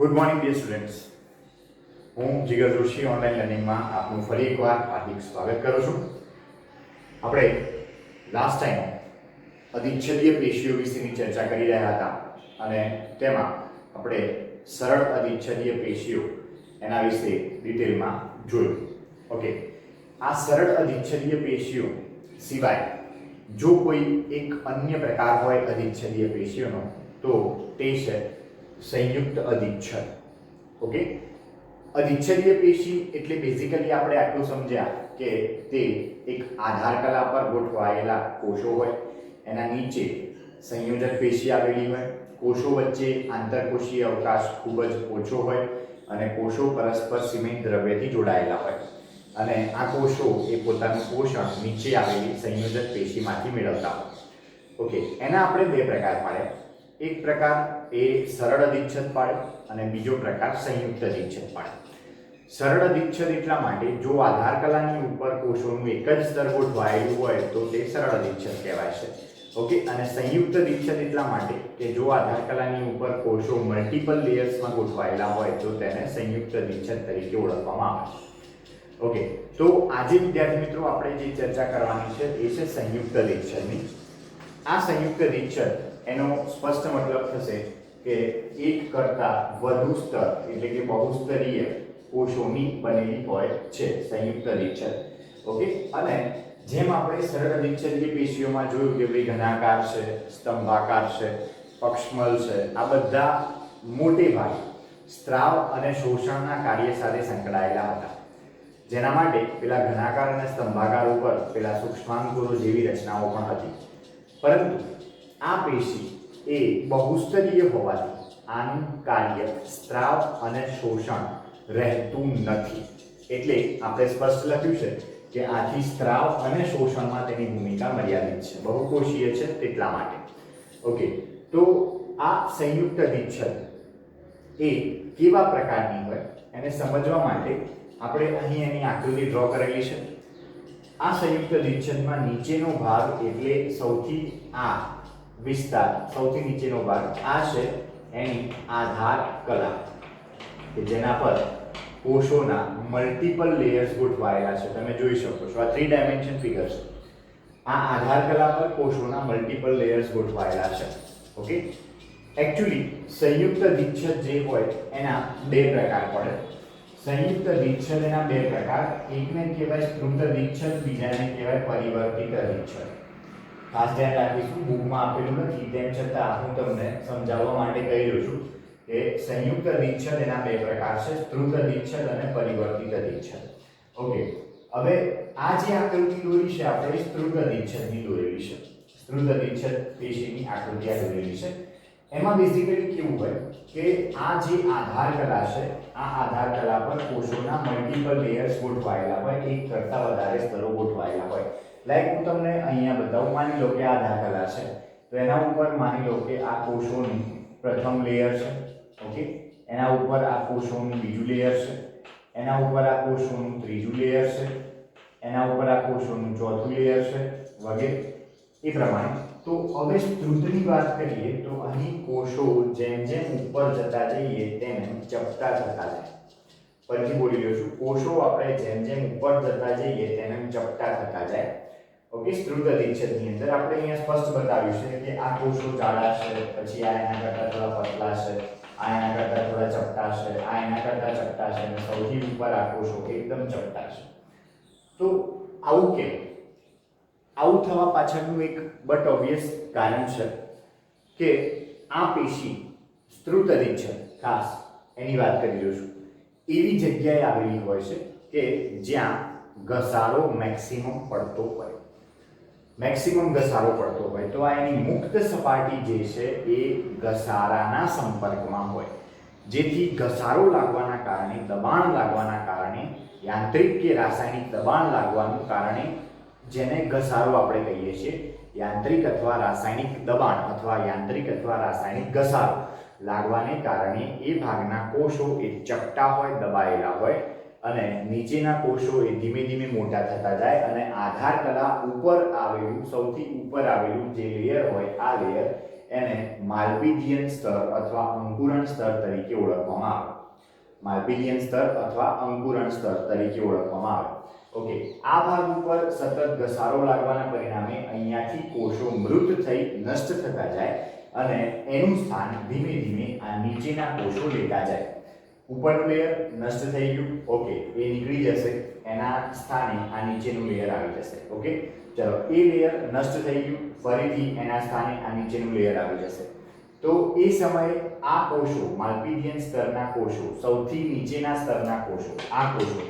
Good morning dear students. હું જીગર Joshi online લર્નિંગમાં આપનું ફરી એકવાર હાર્દિક સ્વાગત કરું છું. આપણે લાસ્ટ ટાઈમ અધિચ્છદીય પેશીઓ વિશેની ચર્ચા કરી રહ્યા હતા અને તેમાં આપણે સરળ અધિચ્છદીય પેશીઓ એના વિશે ડિટેલમાં જોયું. ઓકે, આ સરળ અધિચ્છદીય પેશીઓ સિવાય જો કોઈ એક અન્ય પ્રકાર હોય અધિચ્છદીય પેશીઓનો તો તે છે સંયુક્ત અધિચ્છદ. ઓકે, અધિચ્છદીય પેશી એટલે બેઝિકલી આપણે આટલું સમજ્યા કે તે એક આધાર કલા પર ગોઠવાયેલા કોષો હોય, એના નીચે સંયોજક પેશી આવેલી હોય, કોષો વચ્ચે આંતરકોષીય અવકાશ ખૂબ જ ઓછો હોય અને કોષો પરસ્પર સિમેન્ટ દ્રવ્યથી જોડાયેલા હોય અને આ કોષો એ પોતાનું પોષણ નીચે આવેલી સંયોજક પેશીમાંથી મેળવતા હોય. ઓકે, એના આપણે બે પ્રકાર પાડ્યા. એક પ્રકાર એ સરળ અધિચ્છદ પાડે અને બીજો પ્રકાર સંયુક્ત અધિચ્છદ પાડે. સરળ અધિચ્છદ એટલા માટે જો આધાર કલાની ઉપર કોષોનું એક જ સ્તર ગોઠવાયેલું હોય તો તે સરળ અધિચ્છદ કહેવાય છે. ઓકે, અને સંયુક્ત અધિચ્છદ એટલા માટે કે જો આધાર કલાની ઉપર કોષો મલ્ટિપલ લેયર્સમાં ગોઠવાયેલા હોય તો તેને સંયુક્ત અધિચ્છદ તરીકે ઓળખવામાં આવે છે. ઓકે, તો આજે વિદ્યાર્થી મિત્રો આપણે જે ચર્ચા કરવાની છે એ છે સંયુક્ત અધિચ્છદની. આ સંયુક્ત અધિચ્છદ એનો સ્પષ્ટ મતલબ થશે કે એક કરતાં વધુ સ્તર એટલે કે બહુસ્તરીય કોષોની બનેલી હોય છે સંયુક્ત અધિચ્છદ. ઓકે, અને જેમ આપણે સરળ અધિચ્છદીય પેશીઓમાં જોયું કે ભાઈ ઘનાકાર છે, સ્તંભાકાર છે, પક્ષમલ છે, આ બધા મોટે ભાગે સ્ત્રાવ અને શોષણના કાર્ય સાથે સંકળાયેલા હતા, જેના માટે પેલા ઘનાકાર અને સ્તંભાકાર ઉપર પેલા સૂક્ષ્માંગકોષો જેવી રચનાઓ પણ હતી. પરંતુ આ પેશી એ બહુસ્તરીય હોવાથી આનું કાર્ય સ્ત્રાવ અને શોષણ રહેતું નથી. એટલે આપણે સ્પષ્ટ લખ્યું છે કે આથી સ્ત્રાવ અને શોષણમાં તેની ભૂમિકા મર્યાદિત છે, બહુકોષીય છે તેટલા માટે. ઓકે, તો આ સંયુક્ત અધિચ્છદ એ કેવા પ્રકારની હોય એને સમજવા માટે આપણે અહીં એની આકૃતિ ડ્રો કરેલી છે. આ સંયુક્ત અધિચ્છદમાં નીચેનો ભાગ એટલે સૌથી આ વિસ્તાર, સૌથી નીચેનો ભાગ આ છે એની આધાર કલા કે જેના પર કોષોના મલ્ટિપલ લેયર્સ ગોઠવાયેલા છે. તમે જોઈ શકો છો આ 3 ડાયમેન્શન ફિગર છે. આ આધાર કલા પર કોષોના મલ્ટિપલ લેયર્સ ગોઠવાયેલા છે. ઓકે, એકચ્યુઅલી સંયુક્ત અધિચ્છદ જે હોય એના બે પ્રકાર પડે. સંયુક્ત અધિચ્છદ એના બે પ્રકાર, એકને કહેવાય સ્ત્રુત અધિચ્છદ, બીજાને કહેવાય પરિવર્તિત અધિચ્છદ. ખાસ ધ્યાન રાખીશું, બુકમાં આપેલું નથી તેમ છતાં હું તમને સમજાવવા માટે કહી રહ્યો છું કે સંયુક્ત અધિચ્છદ એના બે પ્રકાર છે, સ્ત્રુત અધિચ્છદ અને પરિવર્તિત અધિચ્છદ. ઓકે, હવે આ જે આકૃતિ દોરી છે આપણે સ્ત્રુત અધિચ્છદની દોરેલી છે. સ્ત્રુત અધિચ્છદ પેશીની આકૃતિ આ દોરેલી છે. એમાં બેઝિકલી કેવું હોય કે આ જે આધાર કલા છે, આ આધાર કલા પર કોષોના મલ્ટિપલ લેયર્સ ગોઠવાયેલા હોય, એક કરતાં વધારે સ્તરો ગોઠવાયેલા હોય. લાઈક હું તમને અહીંયા બતાવું. માની લો કે આધાર કલા છે તો એના ઉપર માની લો કે આ કોષોનું પ્રથમ લેયર છે. ઓકે, એના ઉપર આ કોષોનું બીજું લેયર છે, એના ઉપર આ કોષોનું ત્રીજું લેયર છે, એના ઉપર આ કોષોનું ચોથું લેયર છે વગેરે એ પ્રમાણે. તો હવે સ્ત્રુતની વાત કરીએ તો અહીં કોષો જેમ જેમ ઉપર જતા જઈએ તેમ ચપટા થતા જાય. ફરીથી બોલી રહ્યો છું, કોષો આપણે જેમ જેમ ઉપર જતા જઈએ તેમ ચપટા થતા જાય. ઓકે, સ્ત્રુત અધિચ્છદની અંદર આપણે અહીંયા સ્પષ્ટ બતાવ્યું છે કે આ કોષો જાડા છે, પછી આ એના કરતાં થોડા પતલા છે, આ એના કરતાં થોડા ચપટા છે, આ એના કરતાં ચપટા છે અને સૌથી ઉપર આ કોષો એકદમ ચપટા છે. તો આવું કેમ? આવું થવા પાછળનું એક બટ ઓબ્વિયસ કારણ છે કે આ પેશી સ્ત્રુત અધિચ્છદ ખાસ એની વાત કરી રહ્યો છું એવી જગ્યાએ આવેલી હોય છે કે જ્યાં ઘસારો મેક્સિમમ પડતો હોય. મેક્સિમમ ઘસારો પડતો હોય તો આ એની મુક્ત સપાટી જે છે એ ઘસારાના સંપર્કમાં હોય, જેથી ઘસારો લાગવાના કારણે, દબાણ લાગવાના કારણે, યાંત્રિક કે રાસાયણિક દબાણ લાગવાનું કારણે, જેને ઘસારો આપણે કહીએ છીએ, યાંત્રિક અથવા રાસાયણિક દબાણ અથવા યાંત્રિક અથવા રાસાયણિક ઘસારો લાગવાને કારણે એ ભાગના કોષો એ ચપટા હોય, દબાયેલા હોય અને નીચેના કોષો એ ધીમે ધીમે મોટા થતા જાય અને આધાર કલા ઉપર આવેલું, સૌથી ઉપર આવેલું જે લેયર હોય આ લેયર એને માલ્પિધિયન સ્તર અથવા અંકુરણ સ્તર તરીકે ઓળખવામાં આવે. માલ્પિધિયન સ્તર અથવા અંકુરણ સ્તર તરીકે ઓળખવામાં આવે. ઓકે, આ ભાગ ઉપર સતત ઘસારો લાગવાના પરિણામે અહીંયાથી કોષો મૃત થઈ નષ્ટ થતા જાય અને એનું સ્થાન ધીમે ધીમે આ નીચેના કોષો લેતા જાય. ઉપરનું લેયર નષ્ટ થઈ ગયું, ઓકે, એ નીકળી જશે, એના સ્થાને આ નીચેનું લેયર આવી જશે. ઓકે, ચલો, એ લેયર નષ્ટ થઈ ગયું, ફરીથી એના સ્થાને આ નીચેનું લેયર આવી જશે. તો એ સમયે આ કોષો, માલ્પિધિયન સ્તરના કોષો, સૌથી નીચેના સ્તરના કોષો, આ કોષો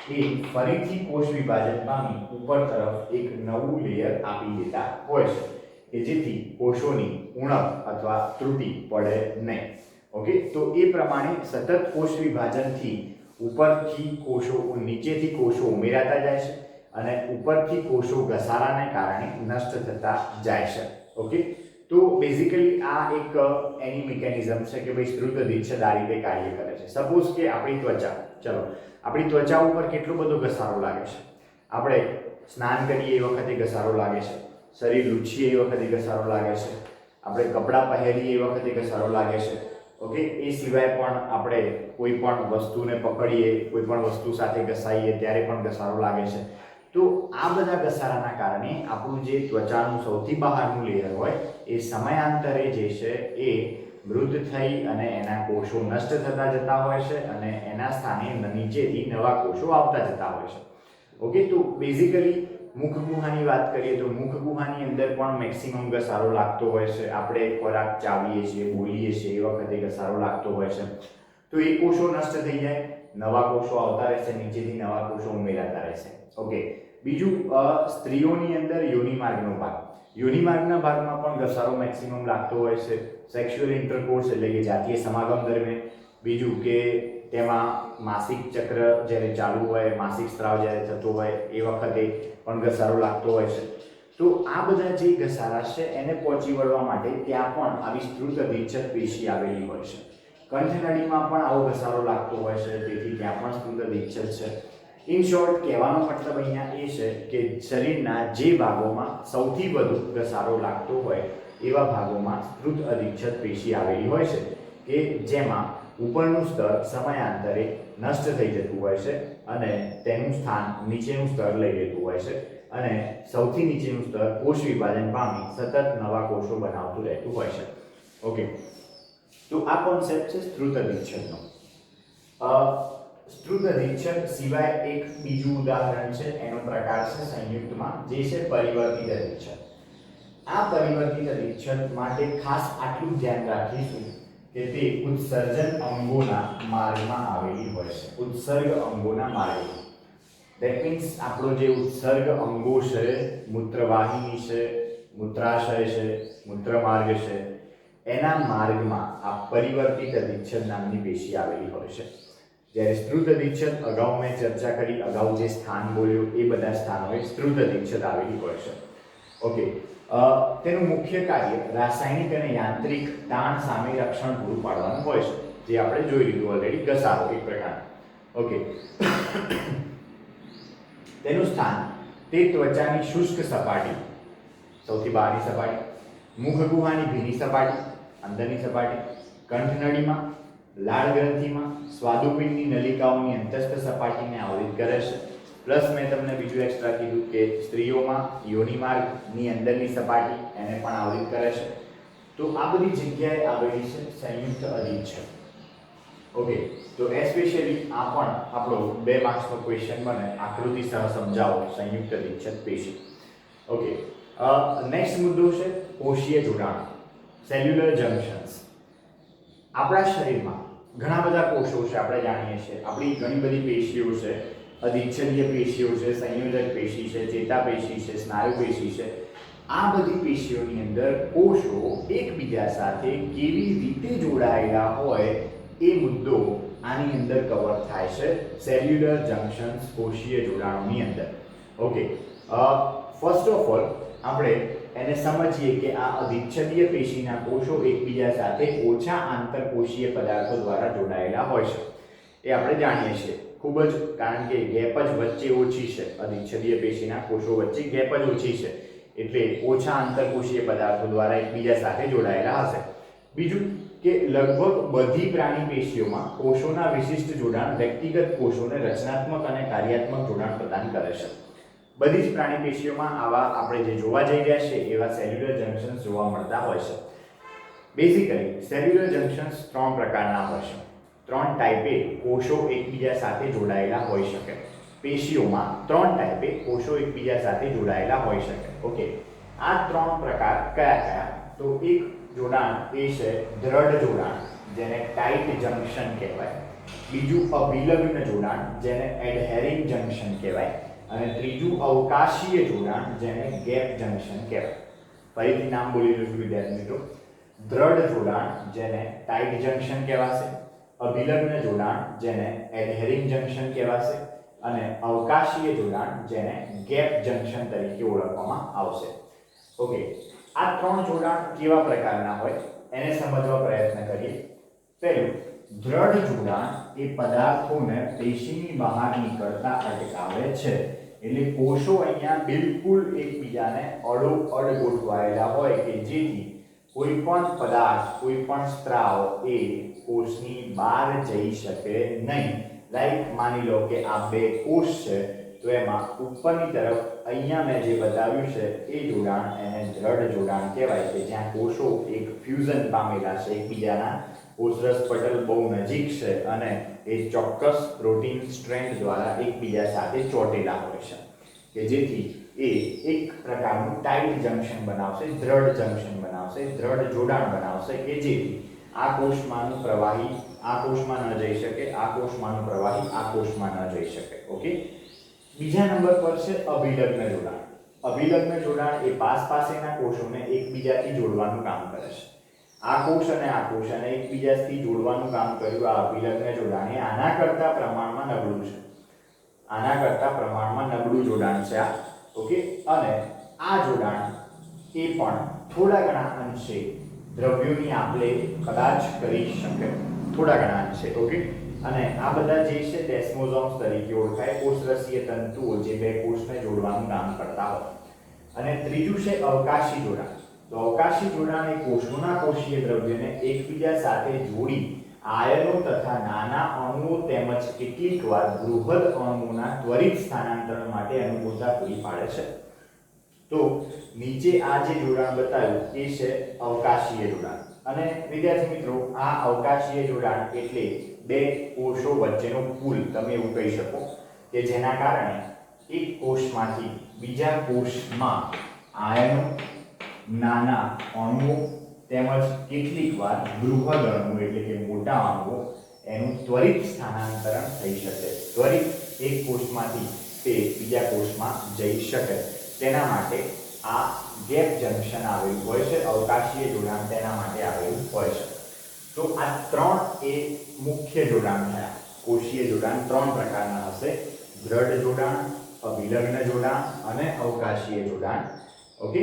એ ફરીથી કોષ વિભાજન પામી ઉપર તરફ એક નવું લેયર આપી દેતા હોય છે કે જેથી કોષોની ઉણપ અથવા ત્રુટિ પડે નહીં. ઓકે, તો એ પ્રમાણે સતત કોષ વિભાજનથી ઉપરથી કોષો, નીચેથી કોષો ઉમેરાતા જાય છે અને ઉપરથી કોષો ઘસારાને કારણે નષ્ટ થતા જાય છે. ઓકે, તો બેઝિકલી આ એક એની મિકેનિઝમ છે કે ભાઈ સ્ત્રુતધિચ્છદ આ રીતે કાર્ય કરે છે. સપોઝ કે આપણી ત્વચા, ચલો, આપણી ત્વચા ઉપર કેટલો બધો ઘસારો લાગે છે. આપણે સ્નાન કરીએ એ વખતે ઘસારો લાગે છે, શરીર લૂછીએ એ વખતે ઘસારો લાગે છે, આપણે કપડાં પહેરીએ એ વખતે ઘસારો લાગે છે. ઓકે, એ સિવાય પણ આપણે કોઈ પણ વસ્તુને પકડીએ, કોઈ પણ વસ્તુ સાથે ઘસાઈએ ત્યારે પણ ઘસારો લાગે છે. તો આ બધા ઘસારાના કારણે આપણું જે ત્વચાનું સૌથી બહારનું લેયર હોય એ સમયાંતરે જે છે એ મૃત થઈ અને એના કોષો નષ્ટ થતા જતા હોય છે અને એના સ્થાને નીચેથી નવા કોષો આવતા જતા હોય છે. ઓકે, તો બેઝિકલી મુખ ગુહાની વાત કરીએ તો મુખ ગુહાની અંદર પણ મેક્સિમમ ઘસારો લાગતો હોય છે. આપણે ખોરાક ચાવીએ છીએ, બોલીએ છીએ એ વખતે ઘસારો લાગતો હોય છે. તો એ કોષો નષ્ટ થઈ જાય, નવા કોષો આવતા રહેશે, નીચેથી નવા કોષો ઉમેરાતા રહેશે. ઓકે, બીજું સ્ત્રીઓની અંદર યોનિ માર્ગનો ભાગ, યોનિ માર્ગના ભાગમાં પણ ઘસારો મેક્સિમમ લાગતો હોય છે. સેક્સ્યુઅલ ઇન્ટરકોર્સ એટલે કે જાતીય સમાગમ દરમિયાન. બીજું કે તેમાં માસિક ચક્ર જ્યારે ચાલુ હોય, માસિક સ્ત્રાવ જ્યારે થતો હોય એ વખતે પણ ઘસારો લાગતો હોય છે. તો આ બધા જે ઘસારા છે એને પહોંચી વળવા માટે ત્યાં પણ આવી સ્ત્રુતધિચ્છદ પેશી આવેલી હોય છે. કંઠનળીમાં પણ આવો ઘસારો લાગતો હોય છે, તેથી ત્યાં પણ સ્ત્રુતધિચ્છદ છે. ઇન શોર્ટ, કહેવાનો મતલબ અહીંયા એ છે કે શરીરના જે ભાગોમાં સૌથી વધુ ઘસારો લાગતો હોય એવા ભાગોમાં સ્ત્રુતઅધિચ્છદ પેશી આવેલી હોય છે કે જેમાં ઉપરનું સ્તર સમયાંતરે નષ્ટ થઈ જતું હોય છે અને તેનું સ્થાન નીચેનું સ્તર લઈ લેતું હોય છે અને સૌથી નીચેનું સ્તર કોષ વિભાજન પામી સતત નવા કોષો બનાવતું રહેતું હોય છે. ઓકે, તો આ કોન્સેપ્ટ છે સ્ત્રુતઅધિચ્છદનો. સ્ત્રુતઅધિચ્છદ સિવાય એક બીજું ઉદાહરણ છે, એનો પ્રકાર છે સંયુક્તમાં, જે છે પરિવર્તિત અધિચ્છદ. આ પરિવર્તિત અધિચ્છદ માટે ખાસ આટલું ધ્યાન રાખીશું કે તે ઉત્સર્જન અંગોના માર્ગમાં આવેલી હોય છે. ઉત્સર્ગ અંગોના માર્ગમાં, ધેટ મીન્સ આપણો જે ઉત્સર્ગ અંગો છે, મૂત્રવાહિની છે, મૂત્રાશય છે, મૂત્રમાર્ગ છે, એના માર્ગમાં આ પરિવર્તિત અધિચ્છદ નામની પેશી આવેલી હોય છે. જ્યારે સ્ત્રુતઅધિચ્છદ અગાઉ મેં ચર્ચા કરી, અગાઉ જે સ્થાન બોલ્યો એ બધા સ્થાનોએ સ્ત્રુતઅધિચ્છદ આવેલી હોય છે. ઓકે, તેનું મુખ્ય કાર્ય રાસાયણિક અને યાંત્રિક તાણ સામે રક્ષણ પૂરું પાડવાનું હોય છે, જે આપણે જોઈ લીધું ઓલરેડી, ઘસારો એક પ્રકાર. ઓકે, તેનું સ્થાન તે ત્વચાની શુષ્ક સપાટી, સૌથી બહારની સપાટી, મુખ ગુહાની ભીની સપાટી, અંદરની સપાટી, કંઠનળીમાં, લાળ ગ્રંથિમાં, સ્વાદુપિંડની નલિકાઓની અંતસ્થ સપાટીને આવરિત કરે છે. પ્લસ મેં તમને બીજું એક્સ્ટ્રા કીધું કે સ્ત્રીઓમાં યોનિ માર્ગની અંદરની સપાટી એને પણ આવરિત કરે છે. તો આ બધી જગ્યાએ આવેલી છે સંયુક્ત અધિચ્છદ. ઓકે, તો એસ્પેશિયલી આ પણ આપણો 2 માર્ક્સનો ક્વેશ્ચન બને, આકૃતિ સહ સમજાવો સંયુક્ત અધિચ્છદ પેશી. ઓકે, નેક્સ્ટ મુદ્દો છે કોષીય જોડાણ, સેલ્યુલર જંક્શન્સ. આપણા શરીરમાં ઘણા બધા કોષો છે, આપણે જાણીએ છીએ. આપણી ઘણી બધી પેશીઓ છે, અધિચ્છદીય પેશીઓ છે, સંયોજક પેશી છે, ચેતાપેશી છે, સ્નાયુ પેશી છે. આ બધી પેશીઓની અંદર કોષો એકબીજા સાથે કેવી રીતે જોડાયેલા હોય એ મુદ્દો આની અંદર કવર થાય છે સેલ્યુલર જંક્શન્સ, કોષીય જોડાણોની અંદર. ઓકે, ફર્સ્ટ ઓફ ઓલ આપણે એને સમજીએ કે આ અધિચ્છદીય પેશીના કોષો એકબીજા સાથે ઓછા આંતરકોષીય પદાર્થો દ્વારા જોડાયેલા હોય છે. એ આપણે જાણીએ છીએ ખૂબ જ, કારણ કે ગેપ જ વચ્ચે ઓછી છે, અધિચ્છદીય પેશીના કોષો વચ્ચે ગેપ જ ઓછી છે, એટલે ઓછા આંતરકોષીય પદાર્થો દ્વારા એકબીજા સાથે જોડાયેલા હશે. બીજું કે લગભગ બધી પ્રાણી પેશીઓમાં કોષોના વિશિષ્ટ જોડાણ વ્યક્તિગત કોષોને રચનાત્મક અને કાર્યાત્મક જોડાણ પ્રદાન કરે છે. બધી જ પ્રાણી પેશીઓમાં આવા આપણે જે જોવા જઈ રહ્યા છે એવા સેલ્યુલર જંક્શન્સ જોવા મળતા હોય છે. બેઝિકલી સેલ્યુલર જંક્શન્સ 3 પ્રકારના હોય છે. 3 ટાઈપે કોષો એકબીજા સાથે જોડાયેલા હોઈ શકે. પેશીઓમાં 3 ટાઈપે કોષો એકબીજા સાથે જોડાયેલા હોઈ શકે. ઓકે, આ 3 પ્રકાર કયા કયા? તો એક જોડાણ એ છે દ્રઢ જોડાણ, જેને ટાઇટ જંક્શન કહેવાય. બીજું અભિલગ્ન જોડાણ, જેને એડહેરિંગ જંક્શન કહેવાય. અને ત્રીજું અવકાશીય જોડાણ, જેને ગેપ જંક્શન કહેવાય. ફરીથી નામ બોલી દઉં છું વિદ્યાર્થી મિત્રો. દ્રઢ જોડાણ, જેને ટાઇટ જંક્શન કહેવાશે. અભિલગ્ન જોડાણ, જેને એડહેરિંગ જંક્શન કહેવાશે. અને અવકાશીય જોડાણ, જેને ગેપ જંક્શન તરીકે ઓળખવામાં આવશે. ઓકે, આ 3 જોડાણ કેવા પ્રકારના હોય એને સમજવા પ્રયત્ન કરીએ. પહેલું, દ્રઢ જોડાણ એ પદાર્થોને પેશીની બહાર નીકળતા અટકાવે છે. એટલે કોષો અહીંયા બિલકુલ એકબીજાને અડોઅડ ગોઠવાયેલા હોય કે જેથી કોઈ પણ પદાર્થ, કોઈ પણ સ્ત્રાવ એ કોષની બહાર જઈ શકે નહીં. લાઈક માની લો કે આ 2 કોષ છે, તો એમાં ઉપરની તરફ અહીંયા મેં જે બતાવ્યું છે એ જોડાણ એને દ્રઢ જોડાણ કહેવાય છે, જ્યાં કોષો એક ફ્યુઝન પામેલા છે એકબીજાના. કોષરસ પટલ બહુ નજીક છે અને એ ચોક્કસ પ્રોટીન સ્ટ્રેન્ડ દ્વારા એકબીજા સાથે ચોટેલા હોય છે કે જેથી એ એક પ્રકારનું ટાઇટ જંક્શન બનાવશે, દ્રઢ જંક્શન બનાવશે, દ્રઢ જોડાણ બનાવશે કે જેથી આ કોષમાંનું પ્રવાહી આ કોષમાં ન જઈ શકે, આ કોષમાંનું પ્રવાહી આ કોષમાં ન જઈ શકે. ઓકે, બીજા નંબર પર છે અભિલગ્ન જોડાણ. અભિલગ્ન જોડાણ એ પાસેના કોષોને એકબીજાથી જોડવાનું કામ કરે છે. આ કોષ અને આ કોષ અને એકબીજાથી જોડવાનું કામ કર્યું આ અભિલગ્ન જોડાણ એ આના કરતા પ્રમાણમાં નબળું છે. આના કરતા પ્રમાણમાં નબળું જોડાણ છે આ. ઓકે, અને આ જોડાણ એ પણ થોડા ઘણા અંશે દ્રવ્યોની આપલે કદાચ કરી શકે, થોડા ઘણા અંશે. ઓકે, અને આ બધા જે છે ડેસ્મોસોમ્સ તરીકે ઓળખાય, કોષરસીય તંતુઓ જે 2 કોષને જોડવાનું કામ કરતા હોય. અને ત્રીજું છે અવકાશી જોડાણ. તો અવકાશી જોડાણ એ કોષોના કોષીય દ્રવ્યને એકબીજા સાથે જોડી આયનો તથા નાના અણુઓ તેમજ કેટલીકવાર બૃહદ અણુઓના ત્વરિત સ્થાનાંતરણ માટે અનુકૂળતા પૂરી પાડે છે. તો નીચે આ જે જોડાણ બતાવ્યું એ છે અવકાશીય જોડાણ. અને વિદ્યાર્થી મિત્રો, આ અવકાશીય જોડાણ એટલે 2 કોષો વચ્ચેનો પુલ, તમે એવું કહી શકો કે જેના કારણે એક કોષમાંથી બીજા કોષમાં આયનો, નાના અણુઓ તેમજ કેટલીકવાર બૃહદ અણુઓ એટલે કે મોટા અણુઓ એનું ત્વરિત સ્થાનાંતરણ થઈ શકે. ત્વરિત એક કોષમાંથી તે બીજા કોષમાં જઈ શકે તેના માટે આ ગેપ જંક્શન આવેલું હોય છે. અવકાશીય જોડાણ તેના માટે આવેલું હોય છે. તો આ 3 એ મુખ્ય જોડાણ થયા. કોષીય જોડાણ 3 પ્રકારના હશે: દ્રઢ જોડાણ, અભિલગ્ન જોડાણ અને અવકાશીય જોડાણ. ઓકે,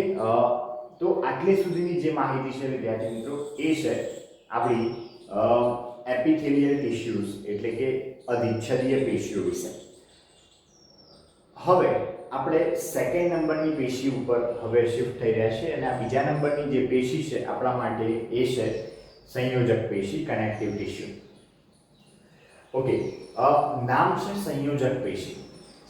તો આટલે સુધીની જે માહિતી છે વિદ્યાર્થી મિત્રો એ છે આપણી એપિથેલિયલ ટિશ્યુઝ એટલે કે અધિચ્છદીય પેશીઓ વિશે. હવે આપણે સેકન્ડ નંબરની પેશી ઉપર હવે શિફ્ટ થઈ રહ્યા છે અને આ બીજા નંબરની જે પેશી છે આપણા માટે એ છે સંયોજક પેશી, કનેક્ટિવ ટિશ્યુ. ઓકે, નામ છે સંયોજક પેશી.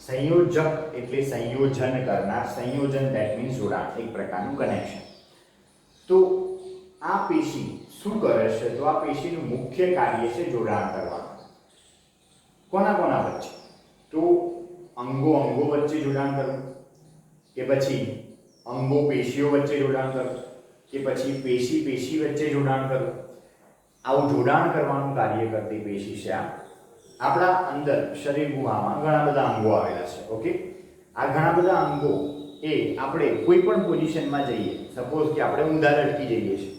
સંયોજક એટલે સંયોજન કરનાર, સંયોજન ધેટ મીન્સ જોડાણ, એક પ્રકારનું કનેક્શન. તો આ પેશી શું કરે છે? તો આ પેશીનું મુખ્ય કાર્ય છે જોડાણ કરવાનું. કોના કોના વચ્ચે? તો અંગો વચ્ચે જોડાણ કરવું, કે પછી અંગો પેશીઓ વચ્ચે જોડાણ કરવું, કે પછી પેશી વચ્ચે જોડાણ કરવું. આવું જોડાણ કરવાનું કાર્ય કરતી પેશી છે આ. આપણા અંદર શરીર ગુહામાં ઘણા બધા અંગો આવેલા છે. ઓકે, આ ઘણા બધા અંગો એ આપણે કોઈ પણ પોઝિશનમાં જઈએ, સપોઝ કે આપણે ઊંધા લટકી જઈએ છીએ,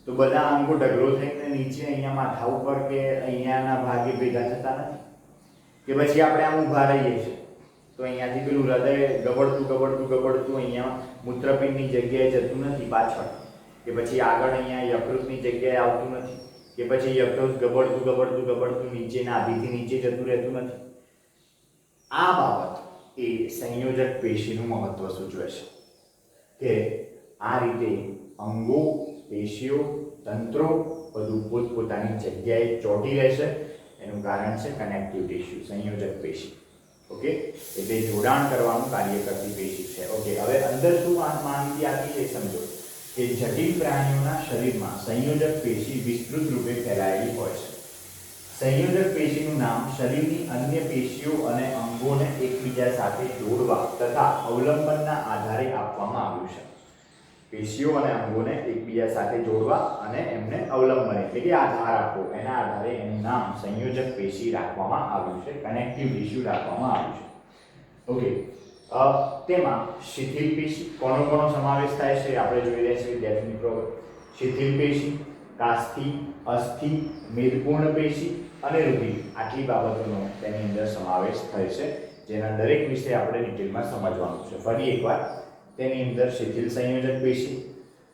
તો બધા અંગો ઢગલો થઈને નીચે અહીંયા માથા ઉપર કે અહીંયાના ભાગે ભેગા થતા નથી. કે પછી આપણે આમ ઊભા રહીએ છીએ તો અહીંયાથી પેલું હૃદય ગબડતું અહીંયા મૂત્રપિંડની જગ્યાએ જતું નથી પાછળ, કે પછી આગળ અહીંયા યકૃતની જગ્યાએ આવતું નથી, કે પછી યકૃત ગબડતું નીચે નાભીથી નીચે જતું રહેતું નથી. આ બાબત એ સંયોજક પેશીનું મહત્વ સૂચવે છે. કે આ રીતે અંગો, પેશીઓ, તંત્રો બધું પોતપોતાની જગ્યાએ ચોંટી રહેશે. એનું કારણ છે કનેક્ટિવ ટિશ્યુ, સંયોજક પેશી. ઓકે, એટલે જોડાણ કરવાનું કાર્ય કરતી પેશી છે. ઓકે, હવે અંદર શું માહિતી આપી છે સમજો કે જટિલ પ્રાણીઓના શરીરમાં સંયોજક પેશી વિસ્તૃત રૂપે ફેલાયેલી હોય છે. સંયોજક પેશીનું નામ શરીરની અન્ય પેશીઓ અને અંગોને એકબીજા સાથે જોડવા તથા અવલંબનના આધારે આપવામાં આવ્યું છે. પેશીઓ અને અંગોને એકબીજા સાથે જોડવા અને એમને અવલંબન એટલે કે આધાર આપવો, એના આધારે એનું નામ સંયોજક પેશી રાખવામાં આવ્યું છે, કનેક્ટિવ ટિશ્યુ રાખવામાં આવ્યું છે. ઓકે, તેમાં શિથિલ પેશી કોનો સમાવેશ થાય છે આપણે જોઈ રહ્યા છીએ વિદ્યાર્થી મિત્રો. શિથિલ પેશી, કાસ્થિ, અસ્થિ, મેદપૂર્ણ પેશી અને રુધિર, આટલી બાબતોનો તેની અંદર સમાવેશ થાય છે, જેના દરેક વિશે આપણે ડિટેલમાં સમજવાનું છે. ફરી એકવાર, તેની અંદર શિથિલ સંયોજક પેશી,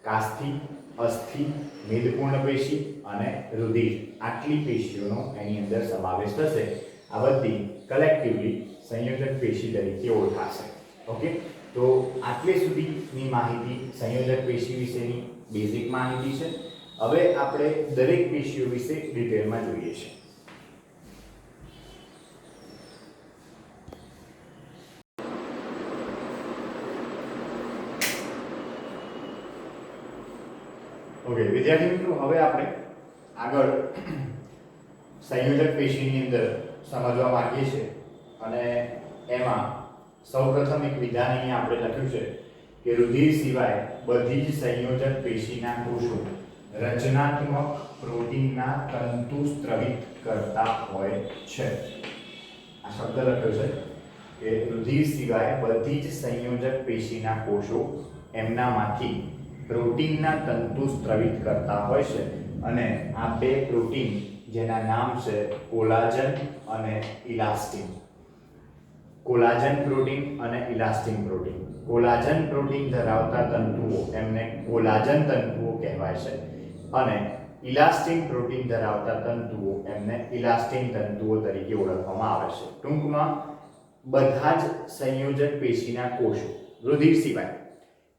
કાસ્થિ, અસ્થિ, મેદપૂર્ણ પેશી અને રુધિર, આટલી પેશીઓનો એની અંદર સમાવેશ થશે. આ બધી કલેક્ટિવલી સંયોજક પેશી તરીકે ઓળખાશે. ઓકે, તો આટલે સુધીની માહિતી સંયોજક પેશી વિશેની બેઝિક માહિતી છે. હવે આપણે દરેક પેશીઓ વિશે ડિટેલમાં જોઈએ છીએ. ઓકે વિદ્યાર્થી મિત્રો, હવે આપણે આગળ સંયોજક પેશીની અંદર સમજવા માંગીએ છીએ અને એમાં સૌપ્રથમ એક વિધાન અહીંયા આપણે લખ્યું છે કે રુધિર સિવાય બધી જ સંયોજક પેશીના કોષો રચનાત્મક પ્રોટીનના તંતુ સ્ત્રવિત કરતા હોય છે. આ શબ્દ લખ્યો છે કે રુધિર સિવાય બધી જ સંયોજક પેશીના કોષો એમનામાંથી પ્રોટીનના તંતુ સ્ત્રવિત કરતા હોય છે. અને આ બે પ્રોટીન જેના નામ છે કોલાજન અને ઇલાસ્ટિન. કોલાજન પ્રોટીન અને ઇલાસ્ટિન પ્રોટીન. કોલાજન પ્રોટીન ધરાવતા તંતુઓ એમને કોલાજન તંતુઓ કહેવાય છે અને ઇલાસ્ટિન પ્રોટીન ધરાવતા તંતુઓ એમને ઇલાસ્ટિન તંતુઓ તરીકે ઓળખવામાં આવે છે. ટૂંકમાં બધા જ સંયોજક પેશીના કોષો રુધિર સિવાય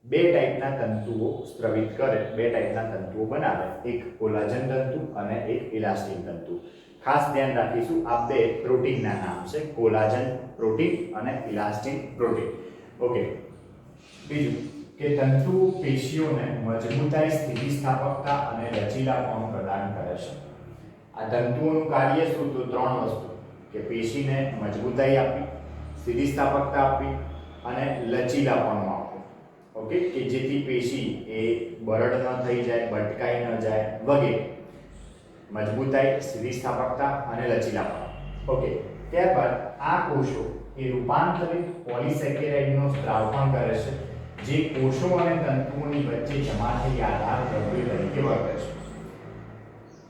બે ટાઈપના તંતુઓ સ્ત્રવિત કરે, બે ટાઈપના તંતુઓ બનાવે, એક કોલાજન તંતુ અને એક ઇલાસ્ટિન તંતુ. ખાસ ધ્યાન રાખીશું, આ બે પ્રોટીનના નામ છે, કોલાજન પ્રોટીન અને ઇલાસ્ટિન પ્રોટીન. ઓકે, બીજું કે તંતુ પેશીઓને મજબૂતાઈ, સ્થિતિસ્થાપકતા અને લચીલાપણું પ્રદાન કરે છે. આ તંતુઓનું કાર્ય શું? તો ત્રણ વસ્તુ, કે પેશીને મજબૂતાઈ આપવી, સ્થિતિસ્થાપકતા આપવી અને લચીલાપણું આપવું. ઓકે, કે જેથી પેશી એ બરડ ન થઈ જાય, ભટકાઈ ન જાય વગેરે. મજબૂતાઈ, સ્થિતિસ્થાપકતા અને લચીલાપણું. ઓકે, ત્યારબાદ આ કોષો એ રૂપાંતરિત પોલિસેકેરાઇડનો સ્ત્રાવ પણ કરે છે, જે કોષો અને તંતુઓની વચ્ચે જમા થઈ આધાર દ્રવ્ય તરીકે વર્તે છે.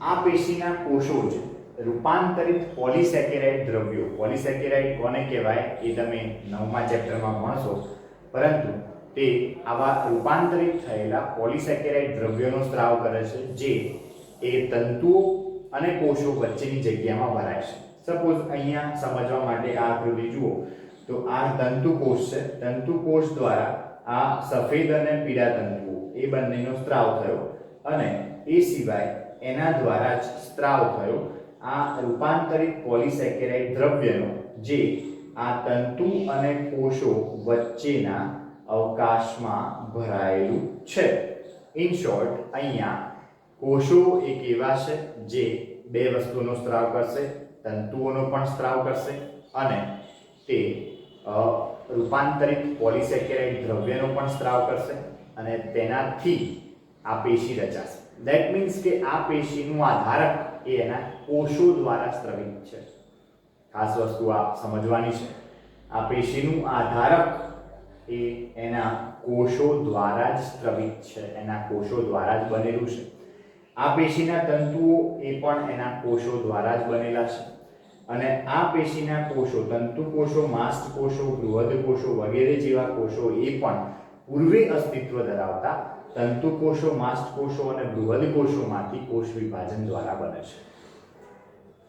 આ પેશીના કોષો જ રૂપાંતરિત પોલિસેકેરાઇડ દ્રવ્યો, પોલિસેકેરાઇડ કોને કહેવાય એ તમે 9મા ચેપ્ટરમાં ભણશો, પરંતુ તે આવા રૂપાંતરિત થયેલા પોલિસેકેરાઇડ દ્રવ્યોનો સ્ત્રાવ કરે છે, જે એ તંતુઓ અને કોષો વચ્ચેની જગ્યામાં ભરાય છે. સપોઝ અહીંયા સમજવા માટે આ આકૃતિ જુઓ તો આ તંતુકોષ છે. તંતુકોષ દ્વારા આ સફેદ અને પીળા તંતુઓ એ બંનેનો સ્ત્રાવ થયો અને એ સિવાય એના દ્વારા જ સ્ત્રાવ થયો આ રૂપાંતરિત પોલિસેકેરાઇડ દ્રવ્યનો, જે આ તંતુ અને કોષો વચ્ચેના અવકાશમાં ભરાયેલું છે. ઇન શોર્ટ, અહીંયા કોષો એક એવા છે જે બે વસ્તુનો સ્ત્રાવ કરશે, તંતુઓનો પણ સ્ત્રાવ કરશે અને તે રૂપાંતરિત પોલિસેકેરાઇડ દ્રવ્યનો પણ સ્ત્રાવ કરશે અને તેનાથી આ પેશી રચાશે. ધેટ મીન્સ કે આ પેશીનું આધારક એ એના કોષો દ્વારા સ્ત્રવિત છે. ખાસ વસ્તુ આ સમજવાની છે. આ પેશીનું આધારક એ એના કોષો દ્વારા જ સ્ત્રવિત છે, એના કોષો દ્વારા જ બનેલું છે. આ પેશીના તંતુઓ એ પણ એના કોષો દ્વારા જ બનેલા છે અને આ પેશીના કોષો, તંતુ કોષો, માસ્ટ કોષો, બૃહદ કોષો વગેરે જેવા કોષો એ પણ પૂર્વે અસ્તિત્વ ધરાવતા તંતુ કોષો, માસ્ટ કોષો અને બૃહદ કોષોમાંથી કોષ વિભાજન દ્વારા બને છે.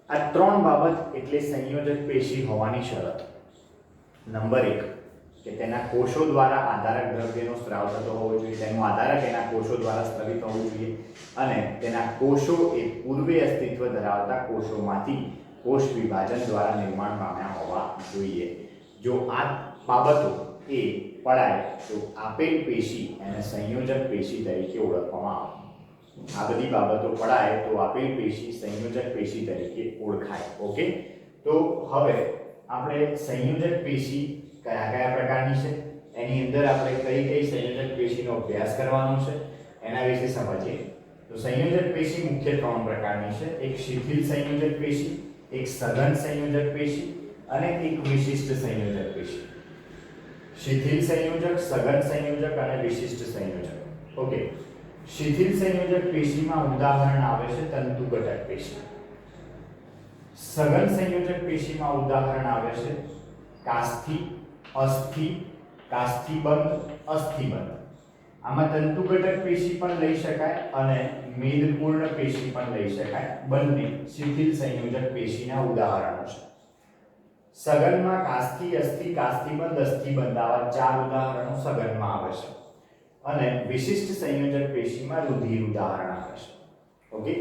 આ ત્રણ બાબત એટલે સંયોજક પેશી હોવાની શરત. નંબર 1, કે તેના કોષો દ્વારા આધારક દ્રવ્યનો સ્ત્રાવ થતો હોવો જોઈએ, તેનું આધારક એના કોષો દ્વારા સ્ત્રવિત હોવું જોઈએ અને તેના કોષો એ પૂર્વે અસ્તિત્વ ધરાવતા કોષોમાંથી કોષ વિભાજન દ્વારા નિર્માણ પામ્યા હોવા જોઈએ. જો આ બાબતો એ પડાય તો આપેલ પેશી એને સંયોજક પેશી તરીકે ઓળખવામાં આવે. આ બધી બાબતો પડાય તો આપેલ પેશી સંયોજક પેશી તરીકે ઓળખાય. ઓકે, તો હવે આપણે સંયોજક પેશી કયા કયા પ્રકારની છે, એની અંદર આપણે કઈ કઈ સંયોજક પેશીનો અભ્યાસ કરવાનો છે એના વિશે સમજીએ. તો સંયોજક પેશી મુખ્ય 3 પ્રકારની છે. એક શિથિલ સંયોજક પેશી, એક સઘન સંયોજક પેશી અને એક વિશિષ્ટ સંયોજક પેશી. શિથિલ સંયોજક, સઘન સંયોજક અને વિશિષ્ટ સંયોજક. ઓકે, શિથિલ સંયોજક પેશીમાં ઉદાહરણ આવે છે તંતુઘટક પેશી. સઘન સંયોજક પેશીમાં ઉદાહરણ આવે છે કાસ્થિ, અસ્થિ, કાસ્થિબંધ, અસ્થિબંધ. આમાં તંતુઘટક પેશી પણ લઈ શકાય અને મેદપૂર્ણ પેશી પણ લઈ શકાય. બંને શિથિલ સંયોજક પેશીના ઉદાહરણો છે. સઘનમાં કાસ્થિ, અસ્થિ, કાસ્થિબંધ, અસ્થિબંધ આવા 4 ઉદાહરણો સઘનમાં આવે છે અને વિશિષ્ટ સંયોજક પેશીમાં રુધિર ઉદાહરણ આવે છે. ઓકે,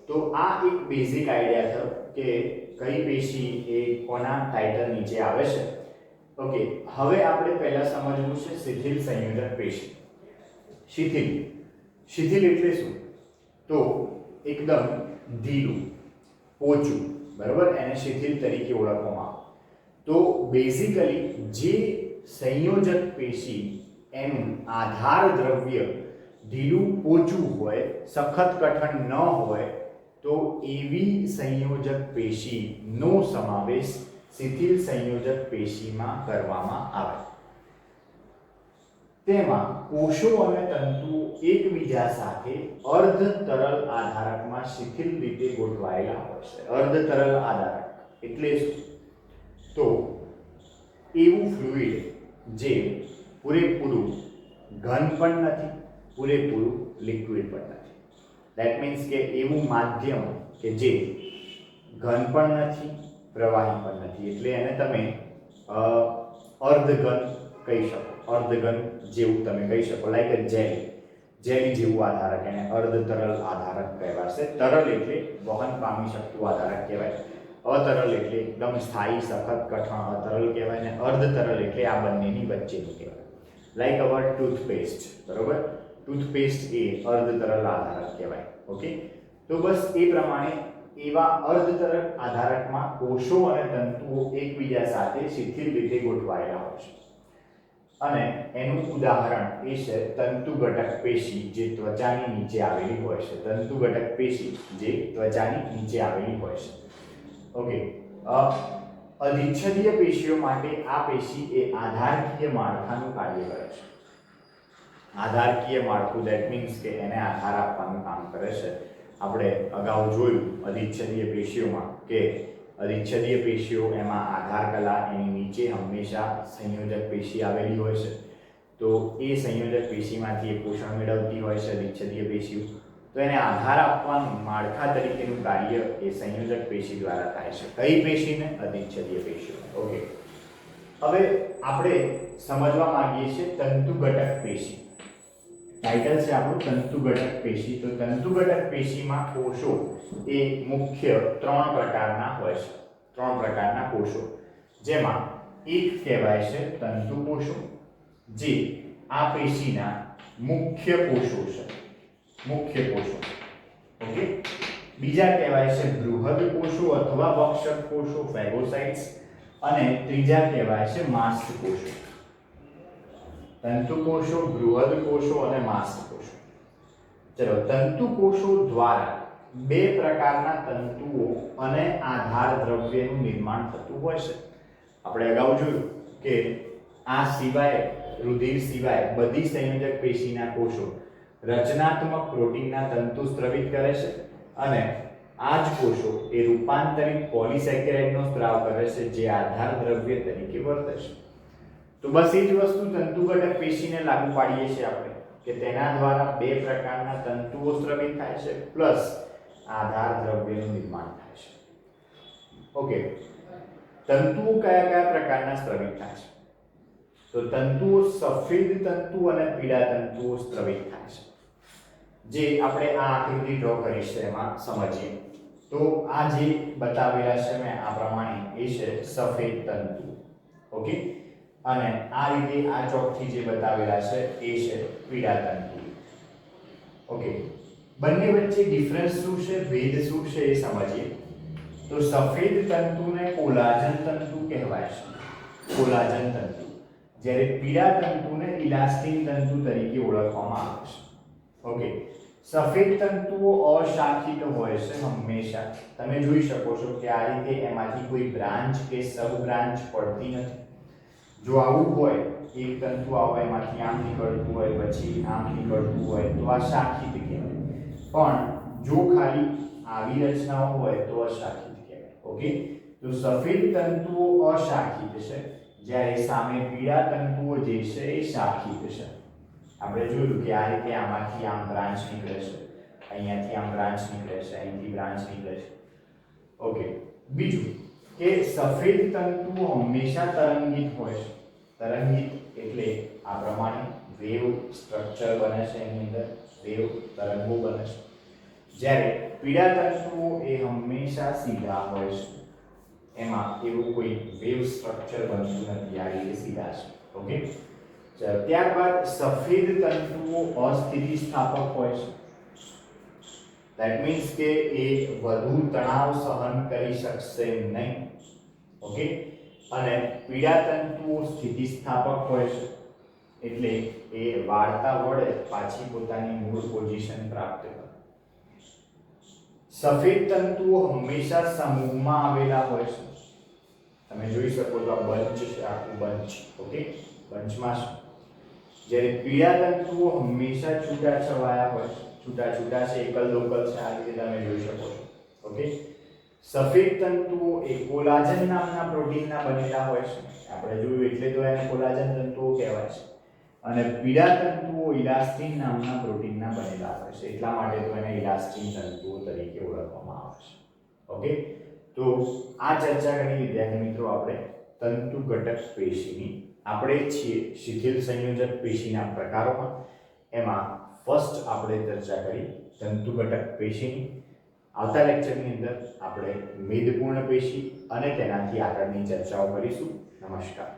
તો આ એક બેઝિક આઈડિયા થયો કે કઈ પેશી એ કોના ટાઇટલ નીચે આવે છે. ઓકે, હવે આપણે પહેલા સમજવું છે શિથિલ સંયોજક પેશી. શિથિલ, શિથિલ એટલે શું? તો એકદમ ઢીલું, પોચું, બરાબર, એને શિથિલ તરીકે ઓળખવામાં આવે. તો બેઝિકલી જે સંયોજક પેશી એનું આધાર દ્રવ્ય ઢીલું પોચું હોય, સખત કઠણ ન હોય, તો એવી સંયોજક પેશીનો સમાવેશ શિથિલ સંયોજક પેશીમાં કરવામાં આવે. તેમાં કોષો અને તંતુઓ એકબીજા સાથે અર્ધ તરલ આધારકમાં શિથિલ રીતે ગોઠવાયેલા હોય છે. અર્ધ તરલ આધારક એટલે શું? તો એવું ફ્લુઇડ જે પૂરેપૂરું ઘન પણ નથી, પૂરેપૂરું લિક્વિડ પણ નથી. ધેટ મીન્સ કે એવું માધ્યમ કે જે ઘન પણ નથી, પ્રવાહી પણ નથી, એટલે એને તમે અર્ધઘન કહી શકો. અર્ધઘન જેવું તમે કહી શકો, લાઈક અ જેલી. જેલી જેવું આધારક એને અર્ધ તરલ આધારક કહેવાશે. તરલ એટલે વહન પામી શકતું આધારક કહેવાય. અતરલ એટલે એકદમ સ્થાયી, સખત, કઠણ અતરલ કહેવાય. અને અર્ધ તરલ એટલે આ બંનેની વચ્ચેનું કહેવાય. લાઈક અવર ટૂથપેસ્ટ, બરોબર. ટૂથપેસ્ટ એ અર્ધ તરલ આધારક કહેવાય. ઓકે, તો બસ એ પ્રમાણે એવા અર્ધ તરલ આધારકમાં કોષો અને તંતુઓ એકબીજા સાથે શિથિલ રીતે ગોઠવાયેલા હોય છે અને એનું ઉદાહરણ એ છે તંતુઘટક પેશી જે ત્વચાની નીચે આવેલી હોય છે. તંતુઘટક પેશી જે ત્વચાની નીચે આવેલી હોય છે. ઓકે, અધિચ્છદીય પેશીઓ માટે આ પેશી એ આધારકીય માળખાનું કાર્ય કરે છે. આધારકીય માળખું, ધેટ મીન્સ કે એને આધાર આપવાનું કામ કરે છે. આપણે અગાઉ જોયું અધિચ્છદીય પેશીઓમાં કે અધિચ્છદીય પેશીઓ એમાં આધાર કલા, એની નીચે હંમેશા સંયોજક પેશી આવેલી હોય છે. તો એ સંયોજક પેશીમાંથી એ પોષણ મેળવતી હોય છે અધિચ્છદીય પેશીઓ. તો એને આધાર આપવાનું માળખા તરીકેનું કાર્ય એ સંયોજક પેશી દ્વારા થાય છે. કઈ પેશીને? અધિચ્છદીય પેશીઓ. ઓકે, હવે આપણે સમજવા માંગીએ છીએ તંતુઘટક પેશી. ટાઇટલ છે આપણું તંતુઘટક પેશી. તો તંતુઘટક પેશીમાં કોષો એ મુખ્ય 3 પ્રકારના હોય છે. 3 પ્રકારના કોષો, જેમાં એક કહેવાય છે તંતુ કોષો, જે આ પેશીના મુખ્ય કોષો છે. મુખ્ય કોષો. ઓકે, બીજા કહેવાય છે બૃહદ કોષો અથવા વક્ષક કોષો, ફેગોસાઇટ્સ, અને ત્રીજા કહેવાય છે માસ્ટ કોષો. તંતુ કોષો, બૃહદ કોષો અને માસ્ટ કોષો. ચલો, તંતુ કોષો દ્વારા 2 પ્રકારના તંતુઓ અને આધાર દ્રવ્યનું નિર્માણ થતું હોય છે. આપણે અગાઉ જોયું કે આ સિવાય, રુધિર સિવાય બધી સંયોજક પેશીના કોષો રચનાત્મક પ્રોટીનના તંતુ સ્ત્રવિત કરે છે અને આ જ કોષો એ રૂપાંતરિત પોલિસેકેરાઇડનો સ્ત્રાવ કરે છે જે આધાર દ્રવ્ય તરીકે વર્તે છે. તો બસ એ જ વસ્તુ તંતુઘટક પેશીને લાગુ પાડીએ છીએ આપણે કે તેના દ્વારા 2 પ્રકારના તંતુઓ સ્ત્રવિત થાય છે પ્લસ આધાર દ્રવ્યનું નિર્માણ થાય છે. ઓકે, તંતુઓ કયા કયા પ્રકારના સ્ત્રવિત થાય છે? તો તંતુઓ સફેદ તંતુ અને પીળા તંતુઓ સ્ત્રવિત થાય છે, જે આપણે આ આકૃતિ ડ્રો કરી છે એમાં સમજીએ. તો આ જે બતાવેલા છે મેં આ પ્રમાણે એ છે સફેદ તંતુ. ઓકે, અને આ રીતે આ ચોકથી જે બતાવેલા છે એ છે પીળા તંતુ. ઓકે, બંને વચ્ચે ડિફરન્સ શું છે, ભેદ શું છે એ સમજીએ. તો સફેદ તંતુને કોલાજન તંતુ કહેવાય છે, કોલાજન તંતુ, જ્યારે પીળા તંતુને ઇલાસ્ટિન તંતુ તરીકે ઓળખવામાં આવે છે. ઓકે, સફેદ તંતુઓ અશાખિત હોય છે હંમેશા. તમે જોઈ શકો છો કે આ રીતે એમાંથી કોઈ બ્રાન્ચ કે સબ બ્રાન્ચ પડતી નથી. જો આવું હોય, એક તંતુ આવે એમાંથી આમ નીકળતું હોય, પછી આમ નીકળતું હોય, તો આ શાખિત કહેવાય. પણ જો ખાલી આવી રચનાઓ હોય તો અશાખિત કહેવાય. ઓકે, તો સફેદ તંતુઓ અશાખિત છે, જ્યારે સામે પીળા તંતુઓ જે છે એ શાખિત છે. આપણે જોયું કે આ રીતે આમાંથી આમ બ્રાન્ચ નીકળે છે, અહીંયાથી આમ બ્રાન્ચ નીકળે છે, અહીંથી બ્રાન્ચ નીકળે છે. ઓકે, બીજું કે સફેદ તંતુઓ હંમેશા તરંગિત હોય છે. તરંગિત એટલે આ પ્રમાણે વેવ સ્ટ્રક્ચર બને છે, એની અંદર વેવ તરંગો બને છે, જ્યારે પીળા તંતુઓ એ હંમેશા સીધા હોય છે. એમાં એવું કોઈ વેવ સ્ટ્રક્ચર બનતું નથી, આ રીતે સીધા છે. ઓકે, ત્યારબાદ સફેદ તંતુઓ અસ્થિતિસ્થાપક હોય છે. ધેટ મીન્સ કે એ વધુ તણાવ સહન કરી શકશે નહીં. ઓકે, અને પીળા તંતુઓ સ્થિતિસ્થાપક હોય છે, એટલે એ વાળતા વડે પાછી પોતાની મૂળ પોઝિશન પ્રાપ્ત કરે. સફેદ તંતુઓ હંમેશા સમૂહમાં આવેલા હોય છે. તમે જોઈ શકો છો આ બંચ છે, આખું બંચ. ઓકે, બંચમાં છે. જ્યારે પીળા તંતુઓ હંમેશા છૂટાછવાયા હોય છે, છૂટા છે, એકલ લોકલ છે, આ રીતે તમે જોઈ શકો છો. ઓકે, સફેદ તંતુઓ એ કોલાજન નામના પ્રોટીનના બનેલા હોય છે. આપણે જોયું એટલે તો એને કોલાજન તંતુઓ કહેવાય છે. અને પીળા તંતુઓ ઇલાસ્ટિન નામના પ્રોટીનના બનેલા હોય છે, એટલા માટે તો એને ઇલાસ્ટિન તંતુઓ તરીકે ઓળખવામાં આવે છે. ઓકે, તો આ ચર્ચા કરી વિદ્યાર્થી મિત્રો આપણે તંતુ ઘટક પેશીની. આપણે છીએ શિથિલ સંયોજક પેશીના પ્રકારોમાં. એમાં ફર્સ્ટ આપણે ચર્ચા કરી તંતુ ઘટક પેશીની. આવતા લેક્ચરની અંદર આપણે મેદપૂર્ણ પેશી અને તેનાથી આગળની ચર્ચાઓ કરીશું. નમસ્કાર.